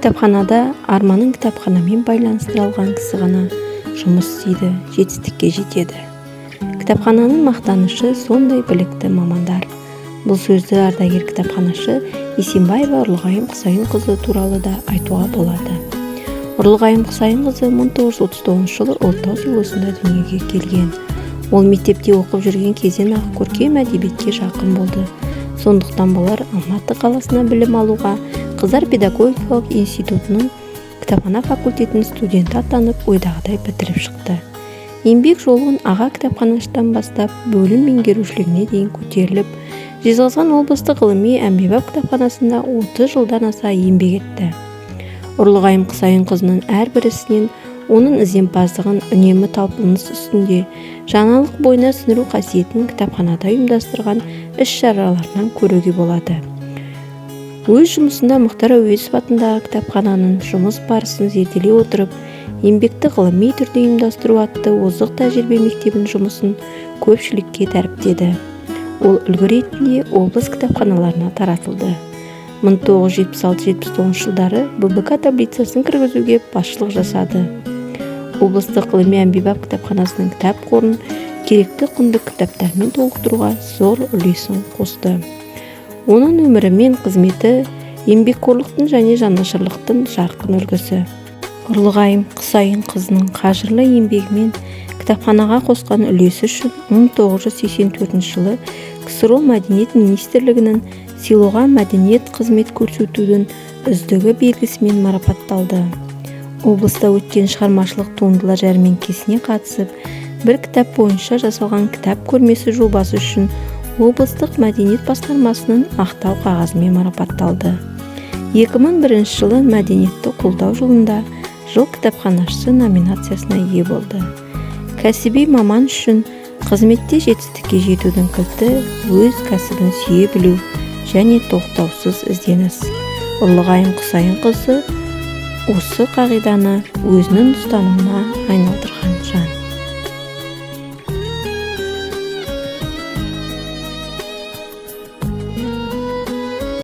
Кітапханада арманын кітапханамен байланыстырылған кісі ғана жұмыс істейді, жетістікке жетеді. Кітапхананың мақтанышы сондай білікті мамандар. Бұл сөзді ардагер кітапханашы Есенбаева Ұрлығайым Құсайынқызы туралы да айтуға болады. Ұрлығайым Құсайынқызы 1939 жылы Ұлытау селосында дүниеге келген. Ол мектепте оқып жүрген кезден-ақ көркем әдебиетке жақын болды. Сондықтан болар Алматы қаласына білім алуға Қыздар педагогикалық институтының кітапхана факультетінің студенті атанып, ойдағыдай бітіріп шықты. Еңбек жолын аға кітапханаштан бастап бөлім меңгерушілігіне дейін көтеріліп, Жезқазған облыстық ғылыми әмбебап кітапханасында 30 жылдан аса еңбек етті. Ұрлығайым Құсайынқызының әрбір ісінен оның ізденімпаздығын, үнемі талпыныс үстінде, жаңалық бойына сіңіру қасиетін кітапханада ұйымдастырған іс-шараларынан көруге болады. Өз жұмысында Мұхтар Әуезов атындағы кітапхананың жұмыс барысын зерделей отырып, еңбекті ғылыми түрде ұйымдастыру атты озық тәжірибе мектебінің жұмысын көпшілікке дәріптеді. Ол үлгі ретінде облыс кітапханаларына таратылды. 1976-79 жылдары ББК таблицасын кіргізуге басшылық жасады. Облыстық ғылыми әмбебап кітапханасының кітап қорын керекті құнды кітаптармен толықтыруға зор үлесін қосты. Оның өмірі мен қызметі еңбекқорлықтың және жанашырлықтың жарқын үлгісі. Ұрлығайым Құсайынқызының қажырлы еңбегімен кітапханаға қосқан үлесі үшін 1984 жылы КСРО Мәдениет министрлігінің сыйлаған мәдениет қызмет көрсетудің үздігі белгісімен марапатталды. Облыста өткен шығармашылық туындылар жәрмеңкесіне қатысып, бір кітап бойынша жасалған кітап көрмесі жобасы үшін облыстық мәдениет басқармасының ақтау қағазымен марапатталды. 2001 жылы мәдениетті қолдау жылында жыл кітапханашысы номинациясына ие болды. Кәсіби маман үшін қызметте жетістікке жетудің кілті өз кәсібін сүйе білу және тоқтаусыз ізденіс. Ұрлығайым Құсайынқызы осы қағиданы өзінің ұстанымына айналдырған.